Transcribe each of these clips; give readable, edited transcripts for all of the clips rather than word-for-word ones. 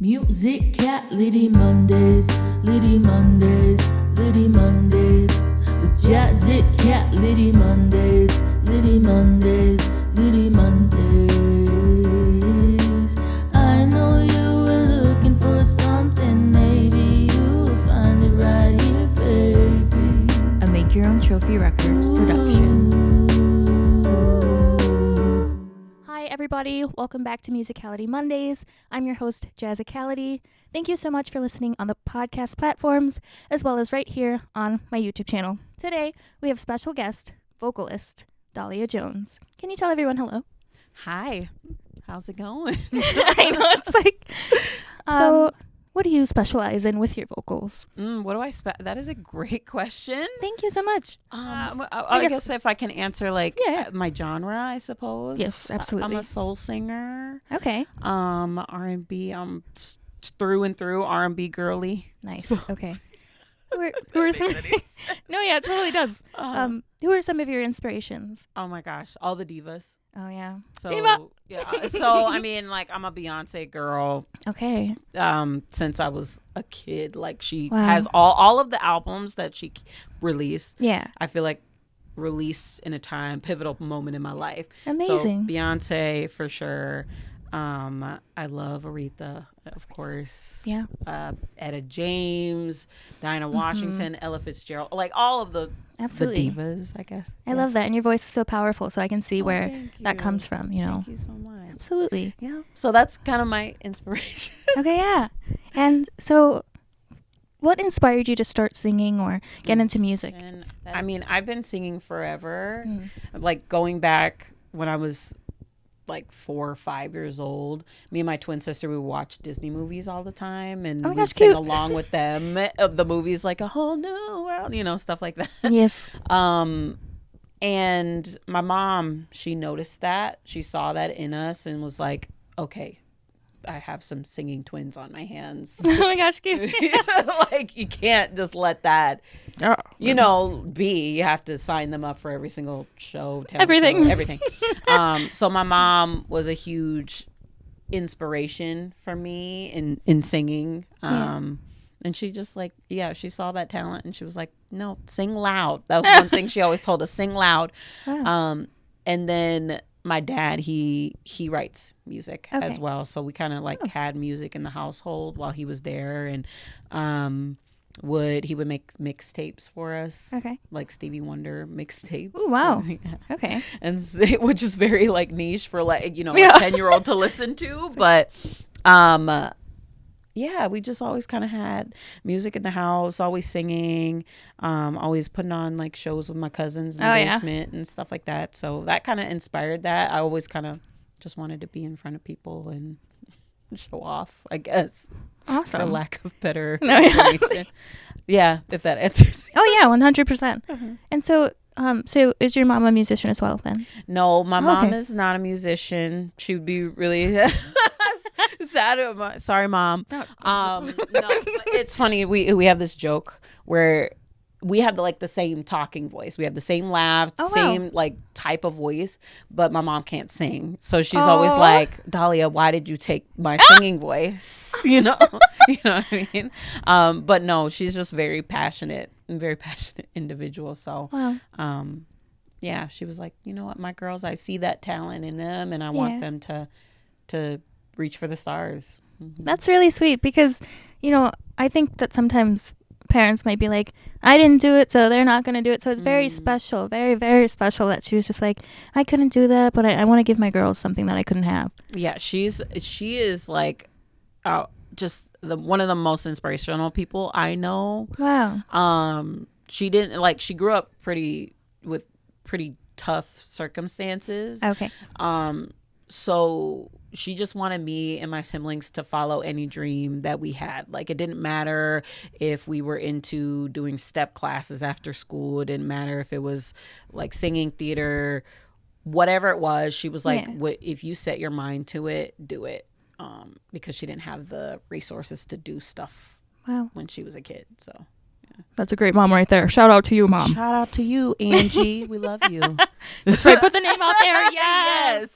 Musicality Mondays, Liddy Mondays, Liddy Mondays. With Jazzicality Mondays, Liddy Mondays, Liddy Mondays. I know you were looking for something, maybe you'll find it right here, baby. A Make Your Own Trophy Records production. Hi everybody, welcome back to Musicality Mondays. I'm your host, Jazzicality. Thank you so much for listening on the podcast platforms, as well as right here on my YouTube channel. Today, we have special guest, vocalist Dahlia Jones. Can you tell everyone hello? Hi, how's it going? I know, it's like... So, what do you specialize in with your vocals? What do I that is a great question. Thank you so much. I guess if I can answer my genre, I suppose. Yes, absolutely. I'm a soul singer. Okay. R&B. I'm through and through R&B girly. Nice. Okay. Who are some? No, yeah, it totally does. Who are some of your inspirations? Oh my gosh, all the divas. Oh yeah. So Diva. yeah. So I mean, I'm a Beyonce girl. Okay. Since I was a kid, she Wow. has all of the albums that she released. Yeah. I feel like released in a pivotal moment in my life. Amazing. So Beyonce for sure. I love Aretha, of course. Yeah. Etta James, Dinah Washington, Ella Fitzgerald, all of the Absolutely. divas, I guess. I love that, and your voice is so powerful, so I can see where that comes from. Thank you so much. Absolutely. Yeah. So that's kind of my inspiration. Okay. Yeah. And so, what inspired you to start singing or get into music? And I mean, I've been singing forever. Going back when I was 4 or 5 years old, me and my twin sister would watch Disney movies all the time, and we'd sing along with them. The movies like A Whole New World, stuff like that. Yes. And my mom, she noticed that, she saw that in us, and was like, "Okay, I have some singing twins on my hands." Oh my gosh, cute. You can't just let that, be. You have to sign them up for every single show, everything. So my mom was a huge inspiration for me in singing. And she just she saw that talent, and she was like, "No, sing loud." That was one thing she always told us, sing loud. Wow. And then my dad, he writes music as well. So we kind of had music in the household while he was there, and he would make mixtapes for us. Okay. Like Stevie Wonder mixtapes. Oh, wow. Yeah. Okay. And which is very niche for a 10-year-old to listen to, but yeah, we just always kind of had music in the house, always singing, always putting on shows with my cousins in the basement and stuff like that. So that kind of inspired that. I always kind of just wanted to be in front of people and show off, I guess. Awesome. For lack of better information. Yeah, if that answers. Oh yeah, 100%. And so is your mom a musician as well then? No, my mom is not a musician. She would be really sad. Sorry, Mom. No, it's funny. We have this joke where we have the same talking voice. We have the same laugh, same type of voice, but my mom can't sing. So she's always like, "Dahlia, why did you take my singing voice?" You know what I mean? But no, she's just very passionate individual. So, yeah, she was like, "You know what, my girls, I see that talent in them, and I want them to reach for the stars." That's really sweet because, I think that sometimes parents might be like, "I didn't do it, so they're not going to do it." So it's very special, very, very special that she was just like, "I couldn't do that, but I want to give my girls something that I couldn't have." Yeah, she is just one of the most inspirational people I know. Wow. She didn't she grew up with pretty tough circumstances. Okay. So she just wanted me and my siblings to follow any dream that we had. It didn't matter if we were into doing step classes after school. It didn't matter if it was singing, theater, whatever it was. She was like, if you set your mind to it, do it. Because she didn't have the resources to do stuff when she was a kid. So That's a great mom right there. Shout out to you, Mom. Shout out to you, Angie. We love you. That's right. Put the name out there. Yes.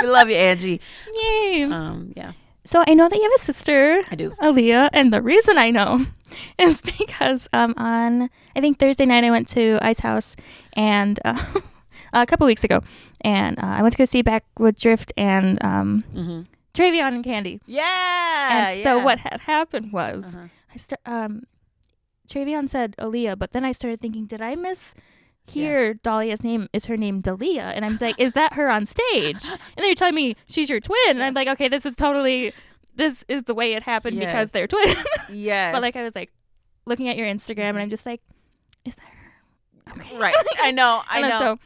We love you, Angie. Yay. Yeah. So I know that you have a sister. I do. Aaliyah, and the reason I know is because on I think Thursday night I went to I's house and a couple weeks ago, and I went to go see Backwood Drift and Travion and Candy. Yeah. And so what had happened was Travion said Aaliyah, but then I started thinking, did I mishear Dahlia's name? Is her name Dahlia? And I'm like, is that her on stage? And then you're telling me she's your twin, and I'm like, okay, this is the way it happened because they're twins. Yes. But like I was like looking at your Instagram, and I'm just like, is that her? Okay. Right. I know. So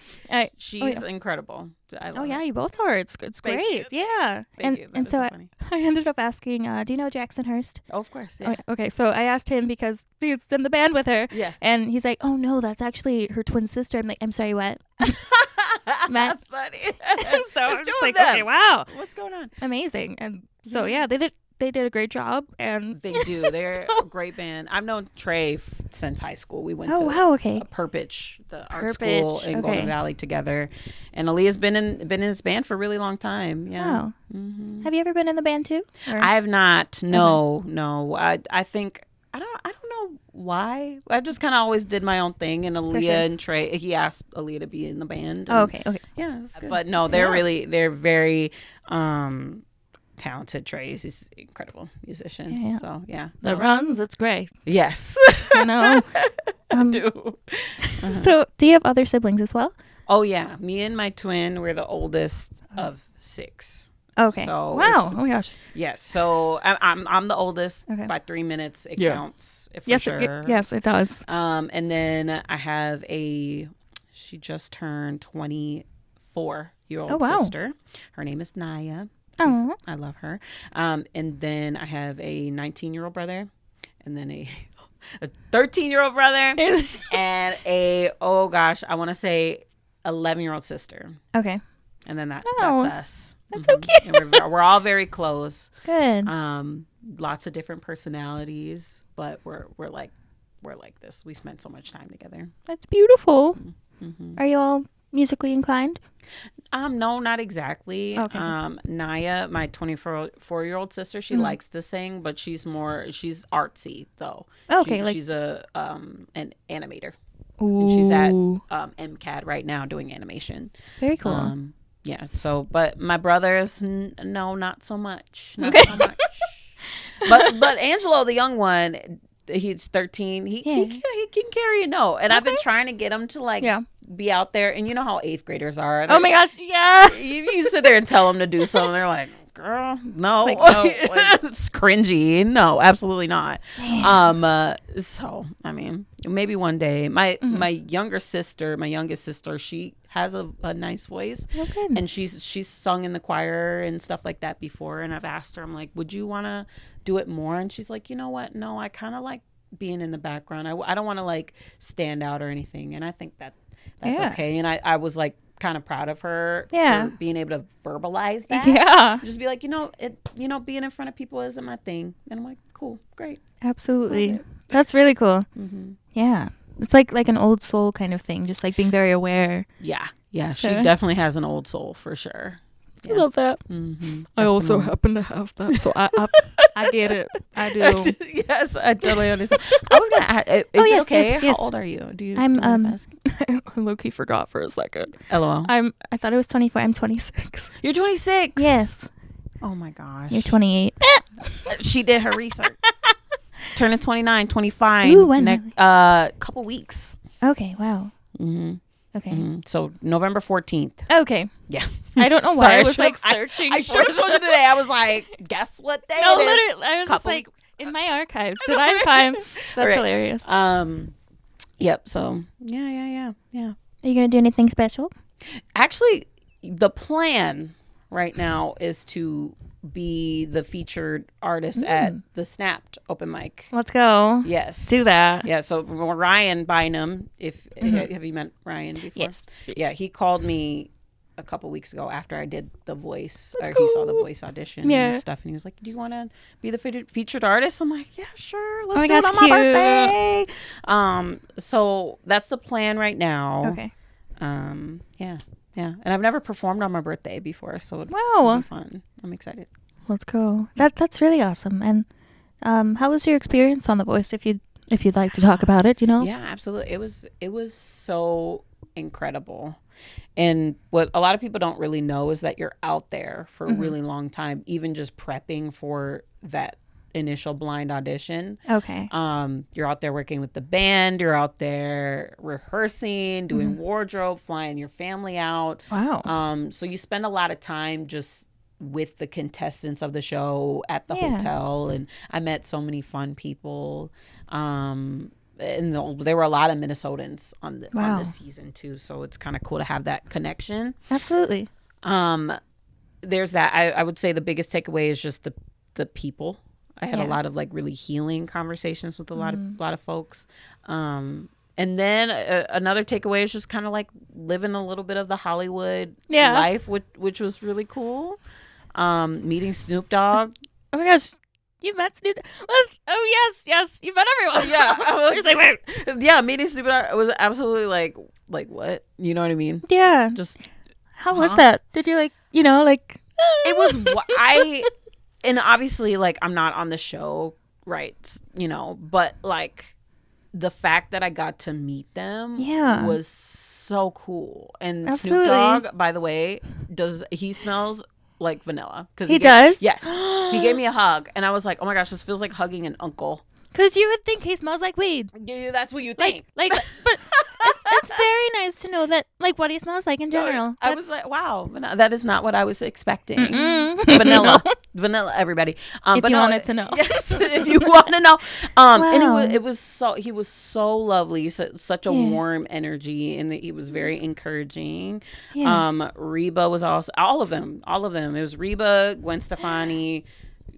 she's incredible. I love her. you both are. It's great. Yeah. Thank you. And so funny. I ended up asking, do you know Jackson Hurst? Oh, of course. Yeah. Okay, so I asked him because he's in the band with her. Yeah. And he's like, oh no, that's actually her twin sister. I'm like, I'm sorry, what? Matt? That's funny. So I'm There's just two like, of them. okay, wow. What's going on? Amazing. And so yeah, they did a great job, and They do. They're a great band. I've known Trey since high school. We went to okay. the art school in Golden Valley together, and Aaliyah's been in his band for a really long time. Yeah. Wow. Have you ever been in the band too? Or? I have not. No. I think I don't know why. I just kind of always did my own thing, and Aaliyah and Trey. He asked Aaliyah to be in the band. Oh, okay. Yeah, it's good. But no, they're very talented. Trey's he's an incredible musician. Yeah. So yeah, The runs, it's great. Yes. You know. I do. So, do you have other siblings as well? Oh yeah, me and my twin. We're the oldest of 6. Okay. So wow. Oh my gosh. Yes. So I'm the oldest by 3 minutes. It counts. Yes. Sure. Yes, it does. And then I have she just turned 24-year-old sister. Her name is Naya. I love her. And then I have a 19-year-old brother, and then a 13-year-old brother, and I want to say 11-year-old sister. Okay. And then that's us. That's so cute. And we're all very close. Good. Lots of different personalities, but we're like this. We spend so much time together. That's beautiful. Are you all musically inclined? No, not exactly. Okay. Naya, my 24-year-old sister, she likes to sing, but she's artsy though. Okay, she's an animator. Ooh. She's at MCAD right now doing animation. Very cool. Yeah. So, but my brothers, no, not so much. Not so much. But Angelo, the young one, he's 13. He can carry a note, and I've been trying to get him to be out there. And you know how 8th graders are. Oh my gosh, yeah. You sit there and tell them to do something, they're like, girl, no. It's cringy. No, absolutely not. So I mean, maybe one day. My youngest sister, she has a nice voice. Okay. And she's sung in the choir and stuff like that before, and I've asked her, I'm like, would you want to do it more? And she's like, you know what, no, I kind of like being in the background. I don't want to like stand out or anything, and I think that's okay. And I was like kind of proud of her for being able to verbalize that. Yeah. Just be like, being in front of people isn't my thing. And I'm like, cool, great. Absolutely. That's really cool. Yeah. It's like an old soul kind of thing, just like being very aware. Yeah. She definitely has an old soul for sure. Yeah. I love that. I also happen to have that, so I get it. I do. Yes, I totally understand. I was gonna ask, is it okay? Yes. How old are you? I'm I low-key forgot for a second. LOL. I thought I was 24. I'm 26. You're 26. Yes. Oh my gosh. You're 28. She did her research. Turning 29, 25. Ooh, when? Couple weeks. Okay. Wow. Okay. So November 14th. Okay. Yeah. I don't know why I was like searching. I should have told you today. I was like, guess what day no, it is? Literally, I was just like in my archives. Did I find? That's hilarious. Yep. So yeah. Are you gonna do anything special? Actually, the plan right now is to be the featured artist at the Snapped open mic. Let's go. Yes. Do that. Yeah, so Ryan Bynum, have you met Ryan before? Yes. Yeah, he called me a couple weeks ago after I did The Voice. That's or cool. He saw The Voice audition and stuff, and he was like, do you want to be the featured artist? I'm like, yeah, sure. Let's do it on my birthday. So that's the plan right now. Okay. Yeah. And I've never performed on my birthday before, so it'll be fun. I'm excited. Let's go. That's really awesome. And how was your experience on The Voice? If you'd like to talk about it, Yeah, absolutely. It was so incredible. And what a lot of people don't really know is that you're out there for a really long time, even just prepping for that initial blind audition. Okay. You're out there working with the band, you're out there rehearsing, doing wardrobe, flying your family out. Wow. So you spend a lot of time just with the contestants of the show at the hotel, and I met so many fun people. And there were a lot of Minnesotans on this season too, so it's kind of cool to have that connection. Absolutely. There's that. I would say the biggest takeaway is just the people. I had a lot of like really healing conversations with a lot of folks. And then another takeaway is just kind of like living a little bit of the Hollywood life, which was really cool. Meeting Snoop Dogg. Oh my gosh. You met Snoop Dogg? Oh, yes. You met everyone. Yeah. I was like, wait. Yeah, meeting Snoop Dogg was absolutely like what? You know what I mean? Yeah. Just how was that? Did you it was and obviously like I'm not on the show, right? But like the fact that I got to meet them was so cool. And absolutely. Snoop Dogg, by the way, he smells like vanilla. He does? Yes. He gave me a hug and I was like, oh my gosh, this feels like hugging an uncle. Because you would think he smells like weed. Yeah, that's what you think. But it's very nice to know that, like, what he smells like in general. I was like, wow, that is not what I was expecting. Vanilla. Vanilla, everybody. If you wanted to know. Yes, if you want to know. Wow. And he was so lovely, such a warm energy, and he was very encouraging. Yeah. Reba was also, all of them. It was Reba, Gwen Stefani,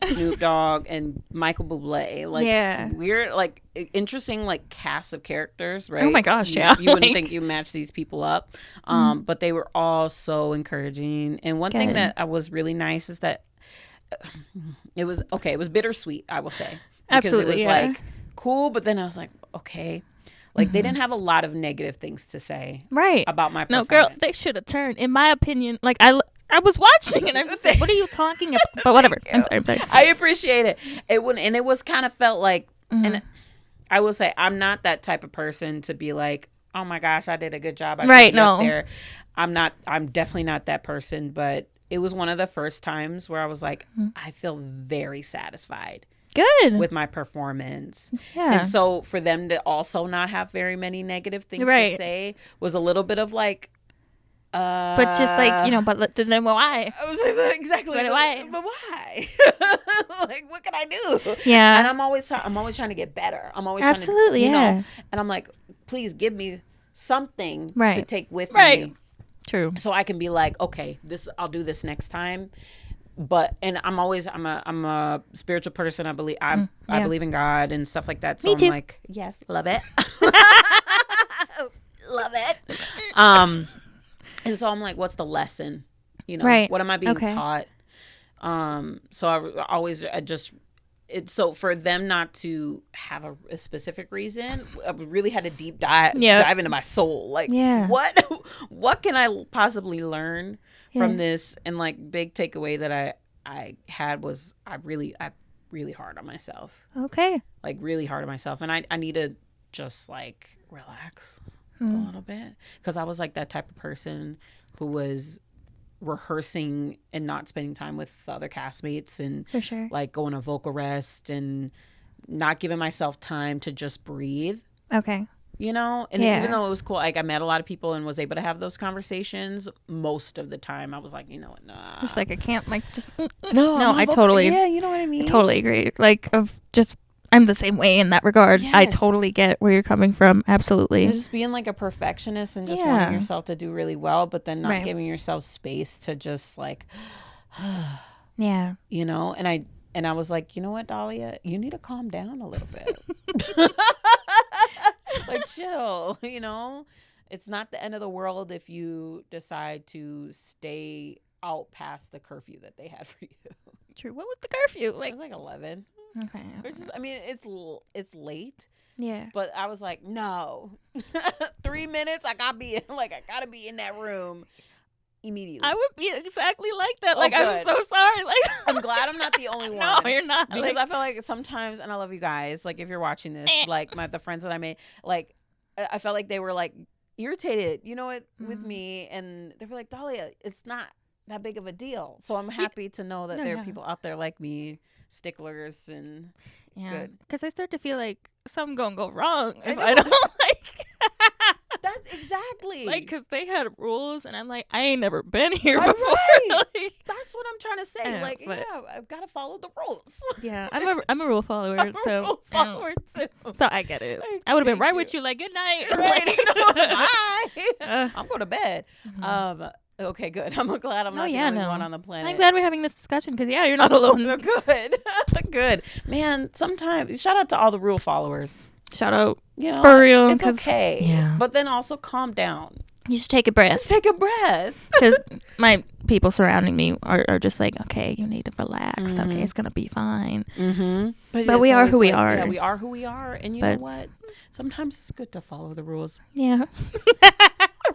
Snoop Dogg, and Michael Bublé. Like weird, like interesting, like cast of characters, right? Oh my gosh, yeah. You wouldn't think you match these people up, but they were all so encouraging. And one thing that was really nice is that it was bittersweet, I will say, because absolutely, it was like cool, but then I was like, okay. Like they didn't have a lot of negative things to say, right, about my performance. No, girl, they should have turned. In my opinion, like I was watching and I'm just like, what are you talking about? But whatever. I'm sorry. I appreciate it. It was kind of felt like, and I will say, I'm not that type of person to be like, oh my gosh, I did a good job. I should be up there. I'm definitely not that person. But it was one of the first times where I was like, I feel very satisfied. Good. With my performance. Yeah. And so for them to also not have very many negative things to say was a little bit of like, but just like, but then why? I was like, exactly. But why? But why? Like, what can I do? Yeah. And I'm always trying to get better. I'm always absolutely trying to, yeah. And I'm like, please give me something to take with me. True. So I can be like, okay, I'll do this next time. But I'm a spiritual person. I believe I believe in God and stuff like that. So me too. I'm like, yes, love it. Love it. And so I'm like, what's the lesson? What am I being taught? So so for them not to have a specific reason, I really had to dive into my soul. Like, what can I possibly learn from this? And like big takeaway that I had was I really hard on myself. Okay. Like really hard on myself. And I need to just like relax a little bit. Because I was like that type of person who was rehearsing and not spending time with other castmates and for sure. Like going to vocal rest and not giving myself time to just breathe. Okay. And even though it was cool, like I met a lot of people and was able to have those conversations, most of the time I was like, nah. Just like I can't like just no, I totally you know what I mean? I totally agree. Like I'm the same way in that regard. Yes. I totally get where you're coming from. Absolutely. Just being like a perfectionist and just wanting yourself to do really well, but then not giving yourself space to just like, yeah. And I was like, you know what, Dahlia, you need to calm down a little bit. Like chill, It's not the end of the world if you decide to stay out past the curfew that they had for you. True. What was the curfew? It was like 11. Okay. It's late. Yeah. But I was like, no. 3 minutes, I gotta be in that room. immediately. I would be exactly like that. Oh, Like, I'm good. so sorry. Like, I'm glad I'm not the only one. no, you're not. Because Like, I feel like sometimes, and I love you guys, like if you're watching this, like the friends that I made, like I felt like they were like irritated, you know, with me, and they were like, Dahlia, it's not that big of a deal. So I'm happy to know that there are people out there like me, sticklers, and good. Because I start to feel like something gonna go wrong if I I don't like. That's exactly Like, because they had rules, and I'm like, I ain't never been here Right. before. Like, That's what I'm trying to say. Yeah, Like, but- yeah, I've got to follow the rules. yeah, I'm a rule follower, I'm a so rule I don't- follower too. so I get it. Like, I would have been thank right you. with you, like, good night. Right. Like- Bye. I'm going to bed. Okay, good. I'm glad I'm not the only one on the planet. I'm glad we're having this discussion because you're not alone. Good. Good. Man, sometimes shout out to all the rule followers. Shout out You know, for real. it's 'cause- okay. Yeah. But then also calm down. You just take a breath Take a breath. because my people surrounding me are just like, okay, you need to relax. Okay, it's gonna be fine. Mm-hmm. But we are who we are. Yeah, we are who we are. And you know But- what? Sometimes it's good to follow the rules. Yeah.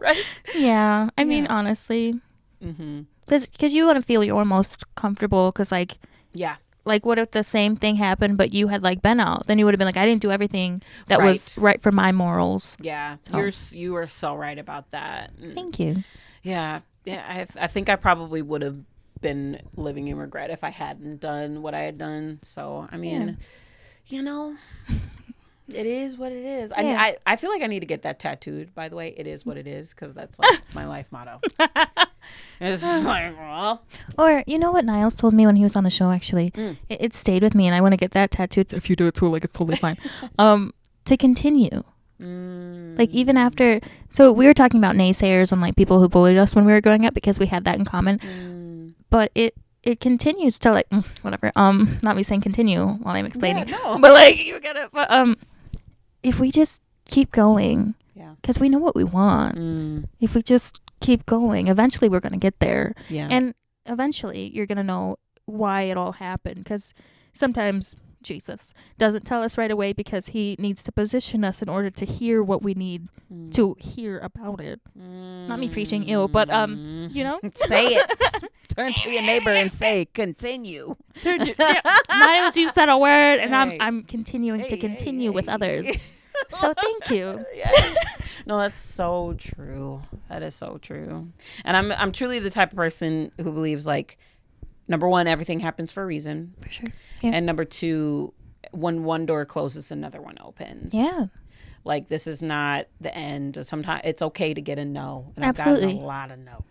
Right? Yeah. I mean, Yeah. honestly, Mm-hmm. because you want to feel you're most comfortable. Because Yeah. like, what if the same thing happened, but you had like been out? Then you would have been like, I didn't do everything that was right for my morals. Yeah. So. You are so right about that. Thank you. Yeah. Yeah. I think I probably would have been living in regret if I hadn't done what I had done. So, I mean, you know, it is what it is. Yeah. I feel like I need to get that tattooed, by the way. It is what it is, because that's like my life motto. It's just like, well. Or you know what Niles told me when he was on the show? Actually, it stayed with me, and I want to get that tattooed. So if you do it too, like, it's totally fine. To continue. Like, even after, so we were talking about naysayers and like people who bullied us when we were growing up because we had that in common. But it continues to like whatever. Not me saying continue while I'm explaining. Yeah, no. But like you gotta. But if we just keep going, because we know what we want. If we just keep going, eventually we're gonna get there. Yeah. And eventually you're gonna know why it all happened. Because sometimes Jesus doesn't tell us right away because he needs to position us in order to hear what we need to hear about it. Not me preaching ill, but you know, say it. Turn to your neighbor and say, continue. Niles, you said a word, and Hey. I'm continuing to continue with others. So thank you. Yeah. No, that's so true. That is so true. And I'm truly the type of person who believes, like, number one, everything happens for a reason. For sure. Yeah. And number two, when one door closes, another one opens. Yeah. Like, this is not the end. Sometimes it's okay to get a no. And Absolutely. I've gotten a lot of no's.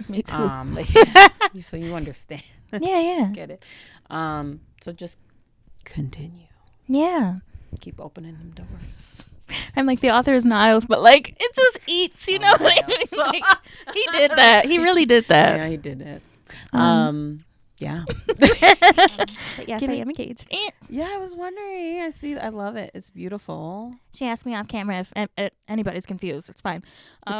Me too. So you understand. Yeah. Get it. So just continue. Yeah. Keep opening them doors. I'm like, the author is Niles, but like, it just eats, you know? What I mean? Niles. Like, he did that. He really did that. Yeah, he did it. Yeah. But yes, I am engaged. Yeah, I was wondering. I love it. It's beautiful. She asked me off camera if anybody's confused. It's fine.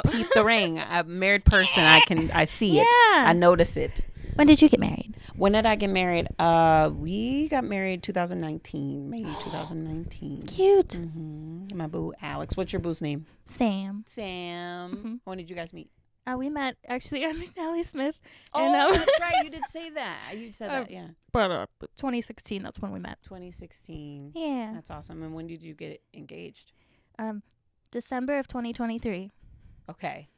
Peep the ring. I'm a married person. I see it. Yeah. I notice it. When did you get married? When did I get married? We got married 2019, May 2019. Cute. My boo, Alex. What's your boo's name? Sam. Sam. When did you guys meet? We met actually at McNally Smith. Oh, and, that's right. You did say that. You said that, yeah. But 2016, that's when we met. 2016. Yeah. That's awesome. And when did you get engaged? December of 2023. Okay.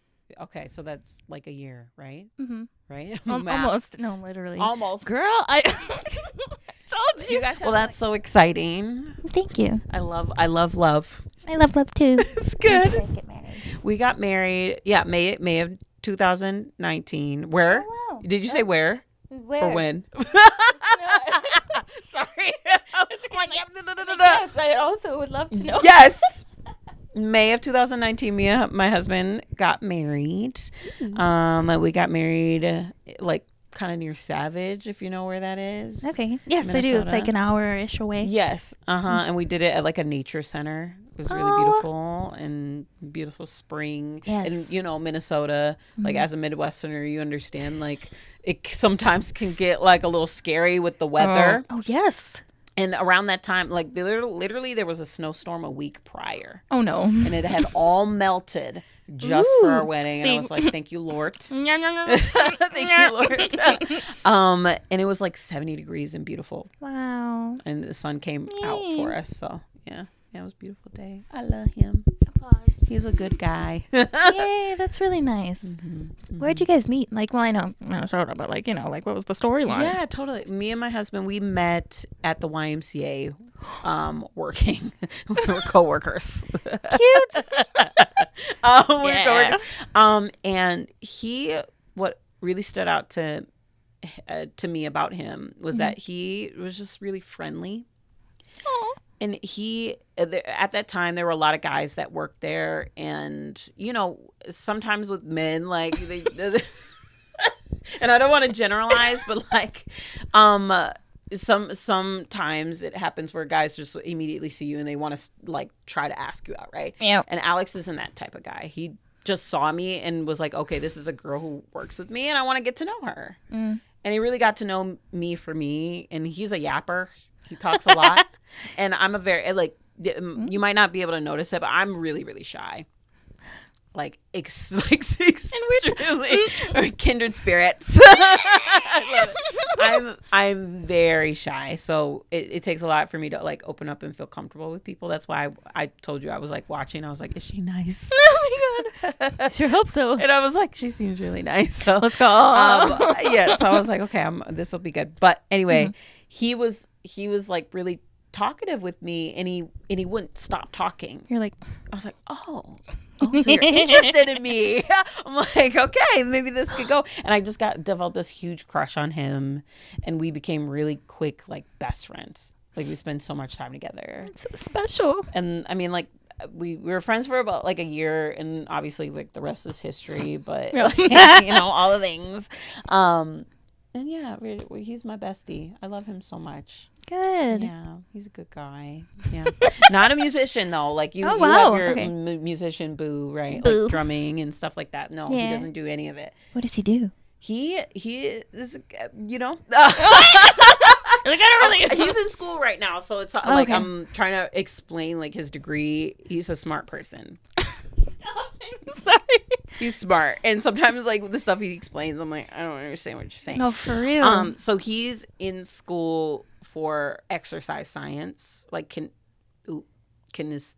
So that's like a year, right? Mm-hmm. Right? Almost. No, literally. Almost. Girl, I told you. Well, that's so exciting. Thank you. I love love. I love love too. It's good. We got married. Yeah, May of 2019. Where? Oh, wow. Did you say where? Where? Or when? Sorry. Yes, I also would love to know. Yes. May of 2019, me and my husband got married. We got married like kind of near Savage, if you know where that is. Okay. Yes, I do. Minnesota. It's like an hour-ish away. Yes. And we did it at like a nature center. It was really beautiful and beautiful spring. Yes. And you know, Minnesota, like as a Midwesterner, you understand like it sometimes can get like a little scary with the weather. Oh, yes. And around that time, like literally there was a snowstorm a week prior. Oh, no. And it had all melted just for our wedding. And I was like, thank you, Lord. Thank you, Lord. And it was like 70 degrees and beautiful. Wow. And the sun came out Yay. for us. So, yeah, it was a beautiful day. I love him. Applause. He's a good guy. Yay, that's really nice. Where'd you guys meet? Like, well, I know Minnesota, but like, like, what was the storyline? Yeah, totally. Me and my husband, we met at the YMCA working. We were co-workers. Cute. We were co-workers. And what really stood out to me about him was that he was just really friendly. Aw. And at that time, there were a lot of guys that worked there. And, sometimes with men, like, and I don't want to generalize, but like, sometimes it happens where guys just immediately see you and they want to like try to ask you out, right? Yeah. And Alex isn't that type of guy. He just saw me and was like, okay, this is a girl who works with me and I want to get to know her. And he really got to know me for me. And he's a yapper. He talks a lot. And I'm a very, like, you might not be able to notice it, but I'm really, really shy. Like extremely or kindred spirits. I love it. I'm very shy, so it takes a lot for me to like open up and feel comfortable with people. That's why I told you I was like watching. I was like, is she nice? Oh my god, sure hope so. And I was like, she seems really nice. So Let's go. Yeah. So I was like, okay, this will be good. But anyway, he was like really talkative with me, and he wouldn't stop talking. You're like, I was like, oh, so you're interested in me. I'm like, okay, maybe this could go. And I just developed this huge crush on him, and we became really quick, like, best friends. Like, we spend so much time together. it's so special. And I mean, like, we were friends for about like a year, and obviously like the rest is history, but like, all the things. And yeah, he's my bestie. I love him so much. Good. Yeah, he's a good guy. Yeah, not a musician though. Like you, Oh, you wow. have your Okay. musician boo, right? Boo. Like drumming and stuff like that. No, he Yeah. doesn't do any of it. What does he do? He is, Like, I don't really. he's in school right now, so it's like okay. I'm trying to explain like his degree. He's a smart person. Sorry. He's smart, and sometimes like the stuff he explains, I'm like, I don't understand what you're saying. No, for real. So he's in school for exercise science, like kinesthesiology,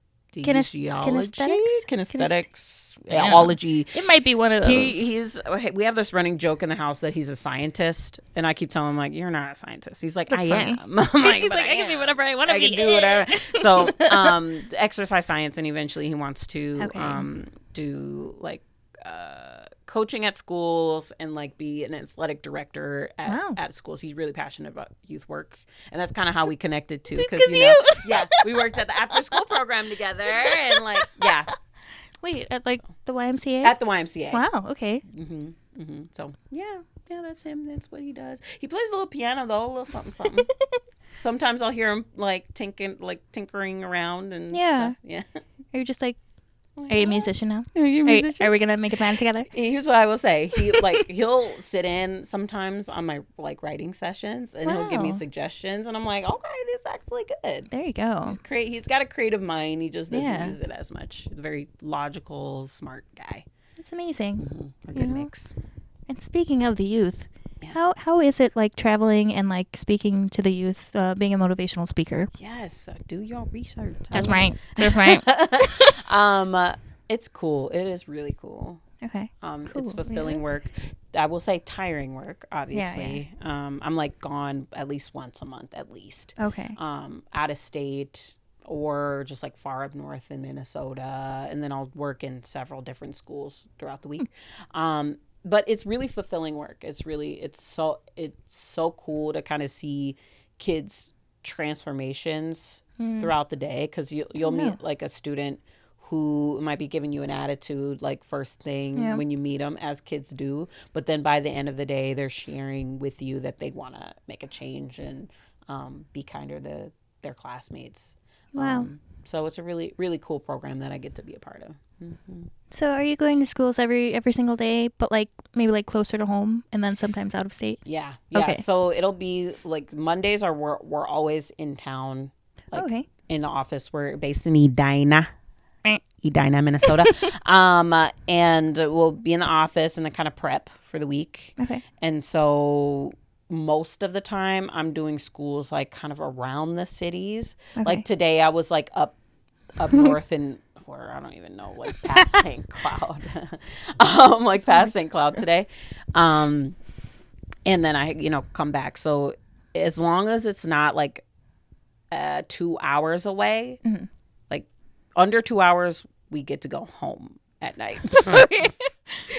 ology. It might be one of those. We have this running joke in the house that he's a scientist, and I keep telling him like, you're not a scientist. He's like, That's I funny. am. I'm like, He's but like, I can be whatever I want to I be. can do whatever. So exercise science, and eventually he wants to do like coaching at schools and like be an athletic director at schools. He's really passionate about youth work, and that's kind of how we connected too. Because we worked at the after school program together, and like Wait, at like the YMCA? at the YMCA. Wow. Okay. So yeah, that's him. That's what he does. He plays a little piano though, a little something something. Sometimes I'll hear him like tinkering around and stuff. Yeah. Are you just like, are you a musician now? Are you a musician? Are we gonna make a band together? Here's what I will say. He'll sit in sometimes on my like writing sessions, and he'll give me Wow. suggestions, and I'm like, okay, this is actually good. There you go. He's got a creative mind. He just doesn't Yeah. use it as much. He's a very logical, smart guy. That's amazing. A good mix. And speaking of the youth, Yes. how is it like traveling and like speaking to the youth, being a motivational speaker? Yes, do your research. That's right. That's right. It's cool. It is really cool. Okay. It's fulfilling work. I will say tiring work, obviously. I'm like gone at least once a month, at least. Okay. Out of state or just like far up north in Minnesota, and then I'll work in several different schools throughout the week. But it's really fulfilling work. It's so cool to kind of see kids' transformations throughout the day, because you'll meet like a student who might be giving you an attitude like first thing when you meet them, as kids do, but then by the end of the day they're sharing with you that they want to make a change and be kinder to their classmates. Wow. So it's a really, really cool program that I get to be a part of. So are you going to schools every single day, but like maybe like closer to home and then sometimes out of state? Yeah. Okay. So it'll be like Mondays we're always in town, like in the office. We're based in Edina. Edina, Minnesota. And we'll be in the office and then kind of prep for the week. Okay. And so most of the time I'm doing schools like kind of around the cities. Okay. Like today I was like up north and where I don't even know, like past St. Cloud. Like past St. Cloud today. And then I, come back. So as long as it's not like 2 hours away, like under 2 hours, we get to go home at night. If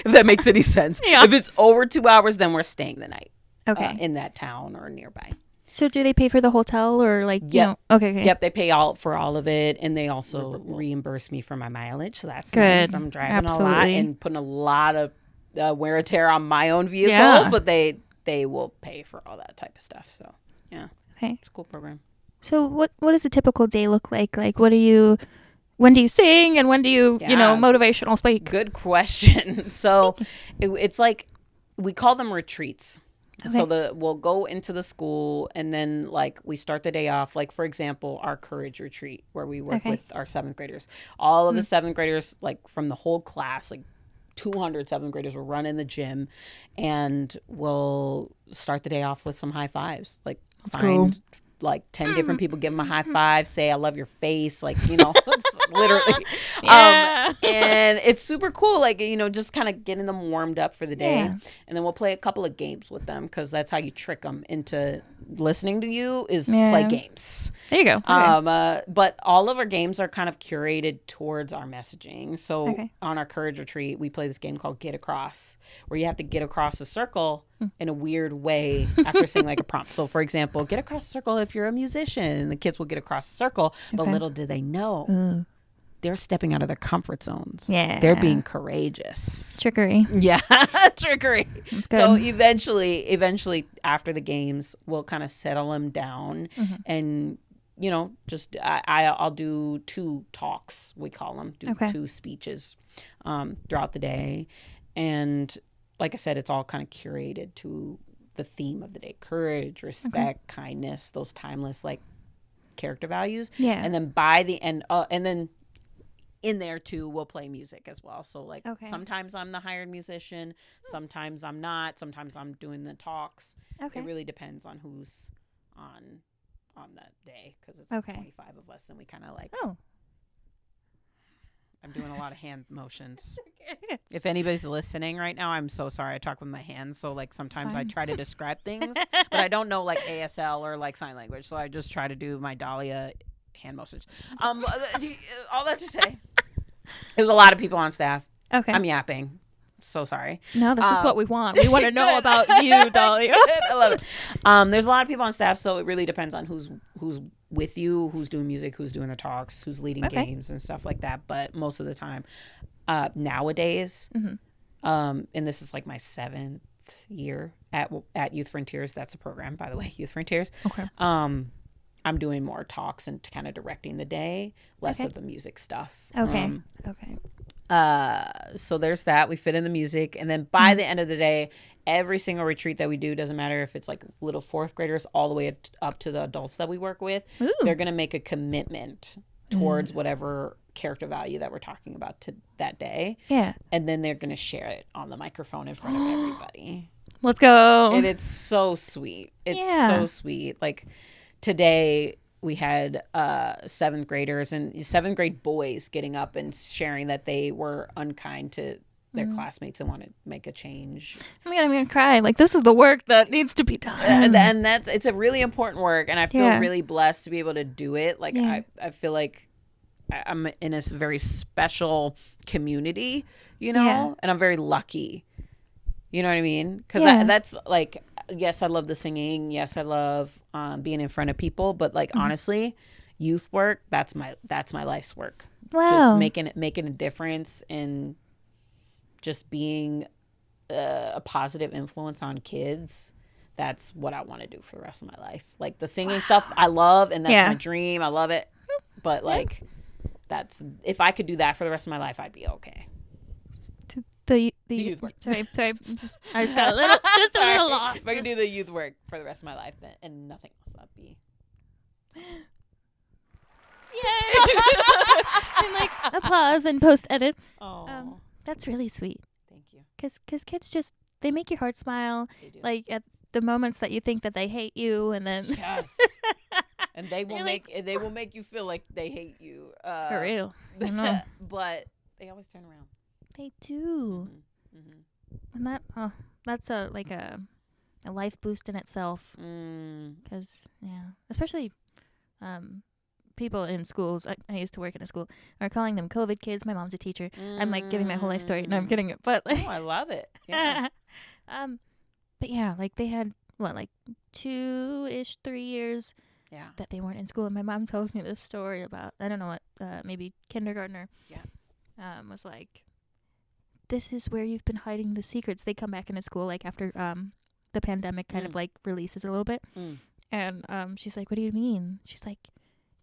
that makes any sense. Yeah. If it's over 2 hours, then we're staying the night. Okay. In that town or nearby. So do they pay for the hotel or like, Yep. Okay. Yep, they pay for all of it, and they also reimburse me for my mileage, so that's nice. Good. I'm driving a lot Absolutely. and putting a lot of wear and tear on my own vehicle, Yeah. but they will pay for all that type of stuff. So, yeah. Okay. It's a cool program. So what does a typical day look like? Like when do you sing and when do you, motivational speak? Good question. So, it's like we call them retreats. Okay. So we'll go into the school and then like we start the day off, like for example, our courage retreat where we work with our 7th graders. All of the 7th graders, like from the whole class, like 200 7th graders will run in the gym, and we'll start the day off with some high fives. Like find like 10 different people, give them a high five, say I love your face, like literally. Yeah. And it's super cool, like just kind of getting them warmed up for the day. Yeah. And then we'll play a couple of games with them, because that's how you trick them into listening to you, is play games. There you go. Okay. But all of our games are kind of curated towards our messaging. So on our courage retreat, we play this game called Get Across, where you have to get across a circle in a weird way after saying like a prompt. So for example, get across a circle if you're a musician, and the kids will get across the circle, but little do they know they're stepping out of their comfort zones. Yeah. They're being courageous. Trickery. Yeah. Trickery. That's good. So eventually after the games, we'll kind of settle them down and just I'll do 2 talks, we call them, 2 speeches throughout the day. And like I said, it's all kind of curated to the theme of the day: courage, respect, kindness, those timeless like character values. Yeah. And then by the end, and then in there too, we'll play music as well. So like sometimes I'm the hired musician, sometimes I'm not, sometimes I'm doing the talks. Okay. It really depends on who's on that day, because it's like 25 of us, and we kind of like. Oh. I'm doing a lot of hand motions. If anybody's listening right now, I'm so sorry. I talk with my hands, so like sometimes I try to describe things, but I don't know like ASL or like sign language, so I just try to do my Dahlia hand motions. All that to say, there's a lot of people on staff. Okay, I'm yapping. So sorry. No, this is what we want. We want to know about you, Dahlia. I love it. There's a lot of people on staff, so it really depends on who's with you, who's doing music, who's doing the talks, who's leading games and stuff like that. But most of the time, nowadays, and this is like my 7th year at Youth Frontiers. That's a program, by the way, Youth Frontiers. Okay. I'm doing more talks and kind of directing the day, less of the music stuff. Okay. So there's that. We fit in the music, and then by the end of the day, every single retreat that we do, doesn't matter if it's like little 4th graders all the way up to the adults that we work with, they're going to make a commitment towards whatever character value that we're talking about to that day. Yeah. And then they're going to share it on the microphone in front of everybody. Let's go. And it's so sweet. It's so sweet. Like today we had 7th graders and 7th grade boys getting up and sharing that they were unkind to their classmates and want to make a change. Oh my God, I'm gonna cry. Like, this is the work that needs to be done. And it's a really important work, and I feel really blessed to be able to do it. Like I feel like I'm in a very special community, and I'm very lucky. You know what I mean? Because that's like, yes, I love the singing. Yes, I love being in front of people. But like honestly, youth work, that's my life's work. Wow. Just making a difference and just being a positive influence on kids. That's what I want to do for the rest of my life. Like the singing stuff I love, and that's my dream. I love it. But like that's, if I could do that for the rest of my life, I'd be okay. The youth work. Sorry. I just got a little lost. If I could do the youth work for the rest of my life, then, and nothing else, I'd be. Yay! I'm like, a Applause and post edit. Oh, That's really sweet. thank you. Because kids just, they make your heart smile. They do. Like at the moments that you think that they hate you, and then Yes. And they will You're make you feel like they hate you. for real. I know. But they always turn around. They do. Mm-hmm. And that's a life boost in itself. Mm. Because especially people in schools. I used to work in a school. Are calling them COVID kids. My mom's a teacher. I'm like giving my whole life story. No, I'm kidding it. But like, Oh, I love it. Yeah. but yeah, like they had what, like 2-ish, 3 years Yeah. that they weren't in school. And my mom tells me this story about, I don't know what, maybe kindergartner. Yeah. Was like, this is where you've been hiding the secrets. They come back into school like after the pandemic kind of like releases a little bit. Mm. And she's like, what do you mean? She's like,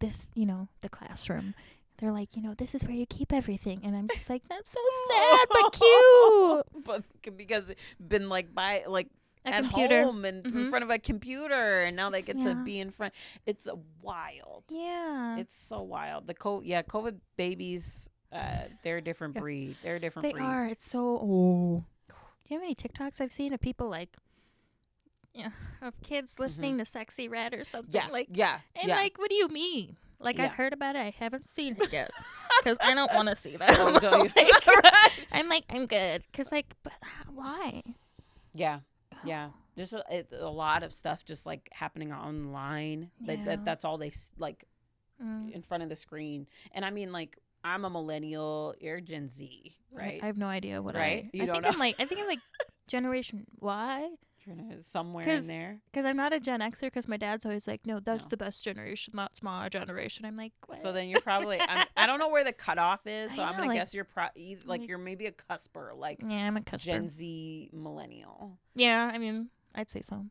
this, the classroom. They're like, this is where you keep everything. And I'm just like, that's so sad, but cute. But because been like by like A at computer. home and in front of a computer, and now they get to Yeah. be in front. It's wild. Yeah. It's so wild. The COVID babies, they're a different breed. They're a different They breed. are. It's so, do you have any TikToks I've seen of people like, of kids listening to Sexy Red or something? Yeah. Like, Yeah. and yeah. like, what do you mean? Like, I Yeah. heard about it. I haven't seen it yet. Because I don't want to see that. Oh, don't you? Like, I'm like, I'm good. Because, like, but why? Yeah. Yeah. Just a lot of stuff just like happening online. Yeah. That's all they like Mm. in front of the screen. And I mean, like, I'm a millennial, you're Gen Z, right? I have no idea what Right? You I don't think know. I think I'm like Generation Y. Somewhere 'Cause- in there. Because I'm not a Gen Xer. Because my dad's always like, no, that's No. the best generation. That's my generation. I'm like, what? So then you're probably I don't know where the cutoff is, so I I'm know, gonna like- guess you're like- you're maybe a cusper, like yeah, I'm a cusper. Gen Z millennial. Yeah, I mean, I'd say so.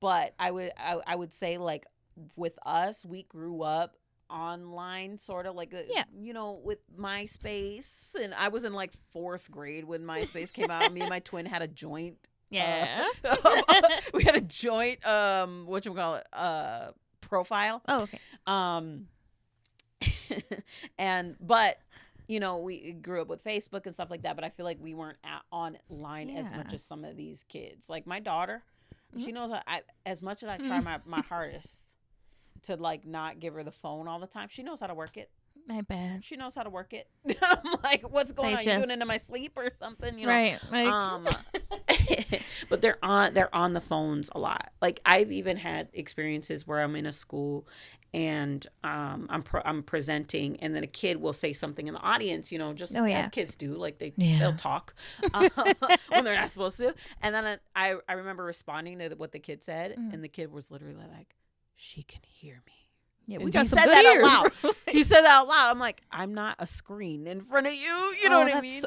But I would say, like, with us, we grew up online, sort of like Yeah. with MySpace, and I was in like 4th grade when MySpace came out. Me and my twin had a joint. Yeah. We had a joint profile. Oh, okay. But we grew up with Facebook and stuff like that, but I feel like we weren't online as much Yeah. as some of these kids. Like my daughter, Mm-hmm. she knows as much as I try my hardest to like not give her the phone all the time, she knows how to work it. My bad. She knows how to work it. I'm like, what's going I on? You just- doing it into my sleep or something? Right. Like, But they're on the phones a lot. Like I've even had experiences where I'm in a school and I'm presenting, and then a kid will say something in the audience, just Oh, yeah. as kids do, like Yeah. they'll talk when they're not supposed to. And then I remember responding to what the kid said, and the kid was literally like, "She can hear me." yeah, And we got he some said good that out ears. loud. He said that out loud. I'm like, I'm not a screen in front of you. You know what I mean?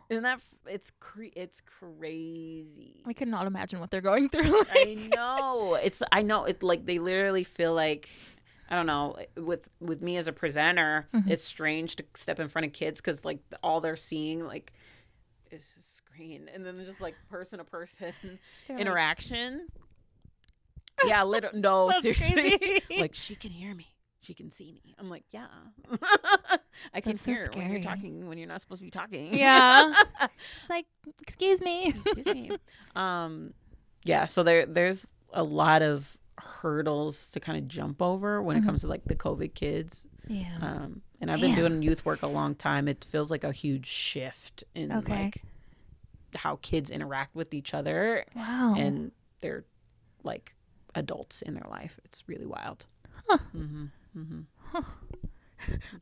And that it's crazy. I could not imagine what they're going through. I know. I know it, like they literally feel like, I don't know, with me as a presenter, it's strange to step in front of kids because like all they're seeing like is a screen, and then just like person to person They're like, interaction. Yeah, no, That's seriously. crazy. Like, she can hear me. She can see me. I'm like, yeah. I can That's so hear when you're scary. talking when you're not supposed to be talking. Yeah. It's like, excuse me. Excuse me. Yeah, so there's a lot of hurdles to kind of jump over when it comes to like the COVID kids. Yeah. And I've been Damn. doing youth work a long time. It feels like a huge shift in Okay. like how kids interact with each other Wow. and they're like adults in their life. It's really wild. I'm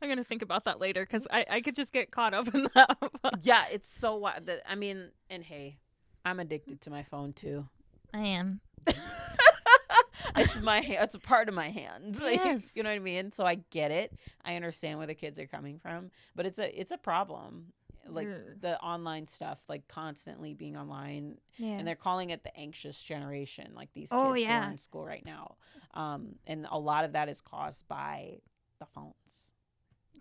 going to think about that later because I could just get caught up in that. Yeah, it's so wild. I mean, and hey, I'm addicted to my phone too. I am. It's it's a part of my hand. Like, Yes. you know what I mean? So I get it. I understand where the kids are coming from, but it's a problem. Like the online stuff, like constantly being online, Yeah. and they're calling it the anxious generation. Like these kids Oh, who yeah. are in school right now, and a lot of that is caused by the phones.